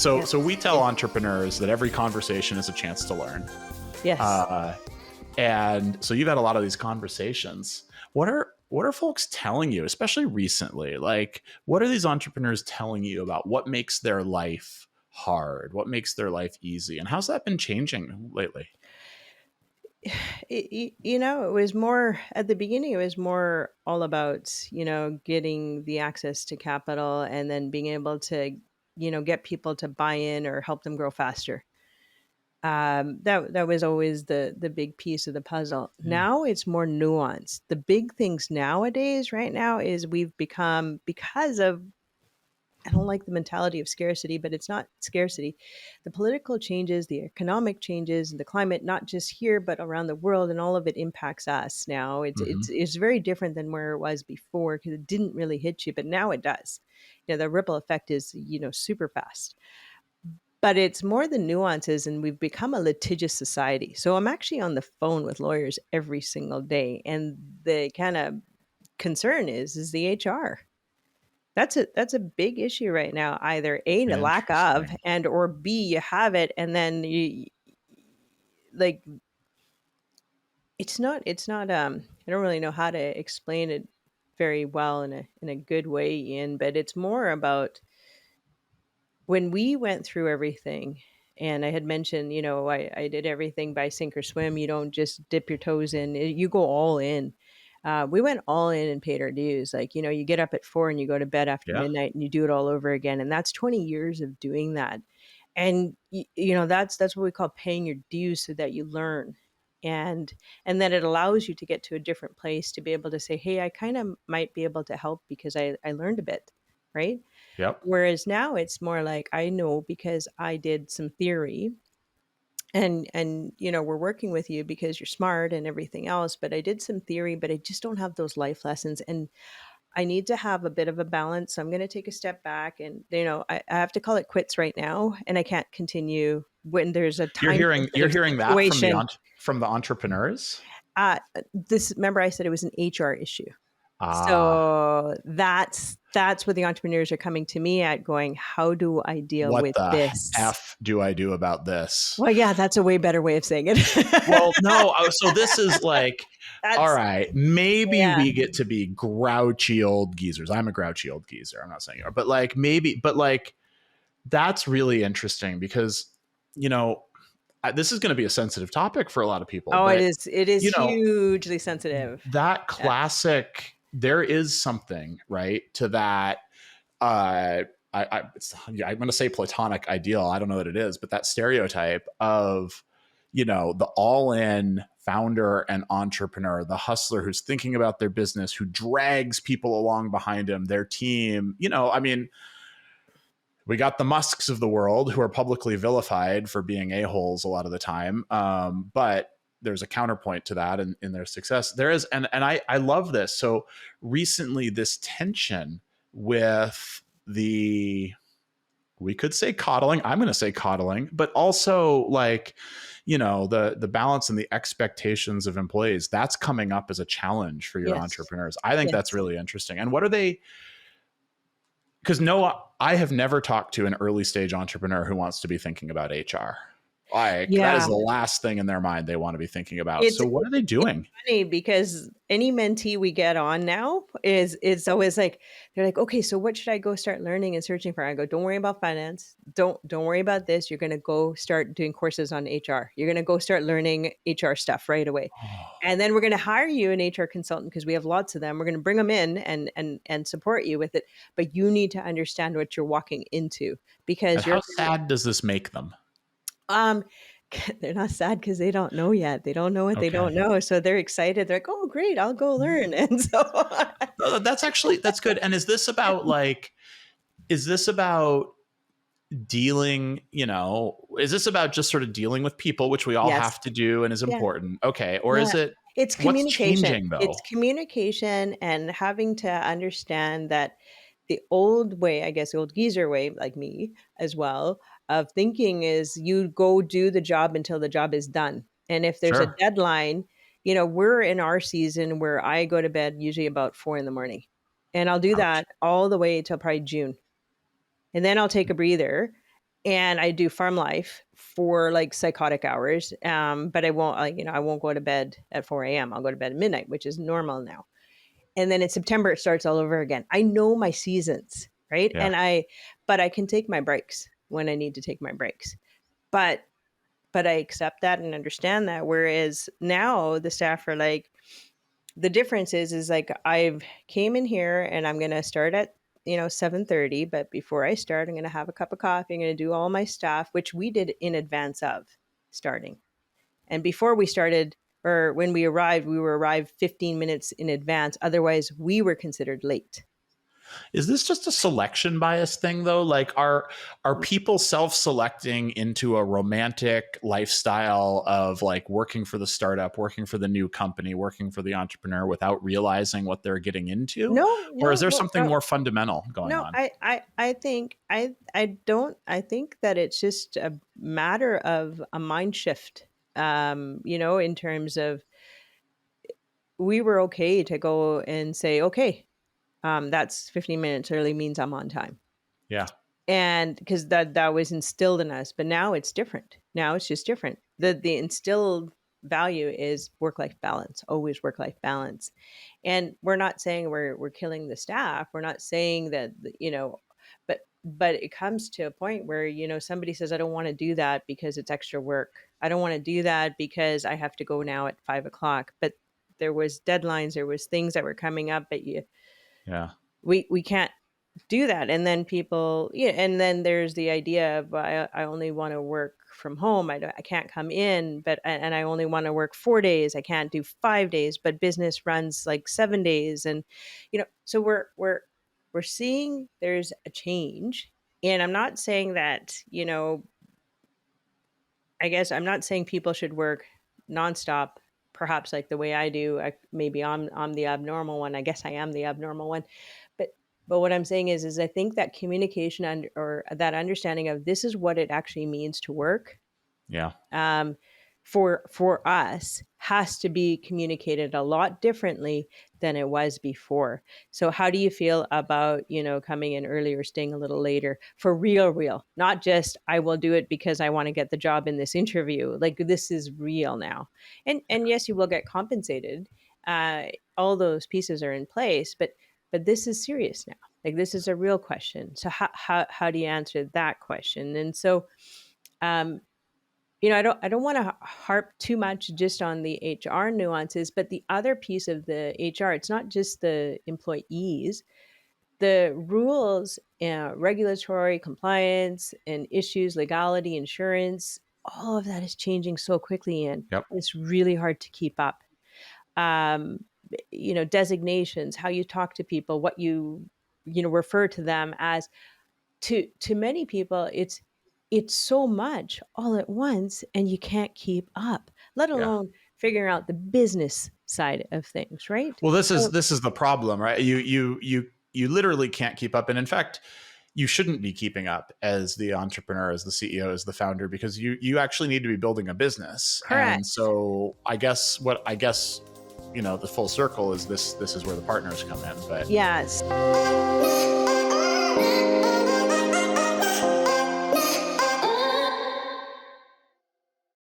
So we tell entrepreneurs that every conversation is a chance to learn. Yes. And so you've had a lot of these conversations. What are folks telling you, especially recently? Like, what are these entrepreneurs telling you about what makes their life hard? What makes their life easy? And how's that been changing lately? It was more at the beginning, it was more all about, getting the access to capital and then being able to, get people to buy in or help them grow faster. That was always the big piece of the puzzle. Yeah. Now it's more nuanced. The big things nowadays, right now, is we've become, because of, I don't like the mentality of scarcity, but it's not scarcity. The political changes, the economic changes, the climate, not just here but around the world, and all of it impacts us now. Mm-hmm. It's very different than where it was before, because it didn't really hit you, but now it does. The ripple effect is super fast. But it's more the nuances, and we've become a litigious society. So I'm actually on the phone with lawyers every single day, and the kind of concern is the HR. That's a big issue right now. Either A, the lack of, Interesting. and or B, you have it, and then you like it's not I don't really know how to explain it very well in a good way, Ian, but it's more about when we went through everything. And I had mentioned, I did everything by sink or swim. You don't just dip your toes in, you go all in. We went all in and paid our dues. Like, you get up at 4 and you go to bed after Yeah. midnight and you do it all over again. And that's 20 years of doing that. And, that's what we call paying your dues, so that you learn. And then it allows you to get to a different place to be able to say, hey, I kind of might be able to help because I learned a bit. Right. Yep. Whereas now it's more like, I know because I did some theory, and we're working with you because you're smart and everything else, but I did some theory, but I just don't have those life lessons, and I need to have a bit of a balance. So I'm going to take a step back, and I have to call it quits right now, and I can't continue when there's a You're time hearing that from situation. the entrepreneurs. uh this, remember I said it was an HR issue. Ah, So that's what the entrepreneurs are coming to me at, going, how do I deal what with the this? F do I do about this? Well, yeah, that's a way better way of saying it. Well, no. So this is like, all That's right, maybe yeah. we get to be grouchy old geezers. I'm a grouchy old geezer. I'm not saying you are, but like maybe, but like that's really interesting because, you know, this is going to be a sensitive topic for a lot of people, Oh, but it is you know, hugely sensitive. that Yeah. classic, there is something right to that. I'm going to say platonic ideal. I don't know what it is, but that stereotype of, the all in founder and entrepreneur, the hustler who's thinking about their business, who drags people along behind him, their team. I mean, we got the Musks of the world who are publicly vilified for being a-holes a lot of the time. But there's a counterpoint to that in their success. There is, and I love this. So recently, this tension with we could say coddling. I'm going to say coddling, but also like, the balance and the expectations of employees, that's coming up as a challenge for your Yes. entrepreneurs. I think that's Yes. really interesting. And what are they? Because I have never talked to an early stage entrepreneur who wants to be thinking about HR. Like that is Yeah. the last thing in their mind they want to be thinking about. It's So what are they doing? funny because any mentee we get on now is it's always like, they're like, okay, so what should I go start learning and searching for? I go, don't worry about finance. Don't worry about this. You're going to go start doing courses on HR. You're going to go start learning HR stuff right away. And then we're going to hire you an HR consultant, because we have lots of them. We're going to bring them in and support you with it. But you need to understand what you're walking into, And because how sad does this make them? um they're not sad because they don't know yet. They don't know what they Okay. don't know. So they're excited. They're like, oh, great, I'll go learn. And so That's good. And is this about dealing, is this about just sort of dealing with people, which we all yes. have to do and is Yeah. important? Okay. Or Yeah. is it, It's what's communication. changing though? It's communication, and having to understand that the old way, I guess, the old geezer way, like me as well, of thinking is you go do the job until the job is done. And if there's a Sure. deadline, we're in our season where I go to bed usually about 4 a.m. And I'll do Ouch. that all the way till probably June. And then I'll take a breather. and I do farm life for like psychotic hours. But I won't, like, I won't go to bed at 4 a.m. I'll go to bed at midnight, which is normal now. And then in September, it starts all over again. I know my seasons, right? Yeah. But I can take my breaks when I need to take my breaks. But, but I accept that and understand that. Whereas now the staff are like, the difference is like I've came in here and I'm going to start at 7:30, but before I start I'm going to have a cup of coffee, I'm going to do all my stuff, which we did in advance of starting. And before we started, or when we arrived, we were arrived 15 minutes in advance, otherwise we were considered late. Is this just a selection bias thing though? Like are people self-selecting into a romantic lifestyle of like working for the startup, working for the new company, working for the entrepreneur without realizing what they're getting into? No, Or is no, there no, something no. more fundamental going No, on? I think I don't I think that it's just a matter of a mind shift. In terms of, we were okay to go and say, okay, that's 15 minutes early means I'm on time. Yeah. And because that was instilled in us, but now it's different. Now it's just different. The instilled value is work life balance, always work life balance. And we're not saying we're killing the staff. We're not saying that, but it comes to a point where somebody says, I don't want to do that because it's extra work. I don't want to do that because I have to go now at 5 o'clock. But there was deadlines, there was things that were coming up, but Yeah. we can't do that. And then people, yeah, and then there's the idea of, I only want to work from home. I can't come in, but and I only want to work 4 days. I can't do 5 days, but business runs like 7 days. And so we're seeing there's a change. And I'm not saying that, I guess I'm not saying people should work nonstop, perhaps like the way I do. Maybe I'm the abnormal one. I guess I am the abnormal one. But what I'm saying is I think that communication or that understanding of this is what it actually means to work, Yeah. um, for us, has to be communicated a lot differently than it was before. So how do you feel about, coming in earlier, staying a little later, for real, not just I will do it because I want to get the job in this interview. Like, this is real now. And yes, you will get compensated. Uh, all those pieces are in place, but this is serious now. Like, this is a real question. So how do you answer that question? And so, um, I don't want to harp too much just on the HR nuances, but the other piece of the HR, it's not just the employees, the rules, regulatory compliance and issues, legality, insurance, all of that is changing so quickly, and Yep. it's really hard to keep up. Um, designations, how you talk to people, what you refer to them as, to many people, it's so much all at once and you can't keep up, let Yeah. alone figuring out the business side of things, right? Well, this is So this is the problem, right? You literally can't keep up, and in fact, you shouldn't be keeping up as the entrepreneur, as the CEO, as the founder, because you actually need to be building a business. And correct. so, I guess the full circle is this. This is where the partners come in, but Yes.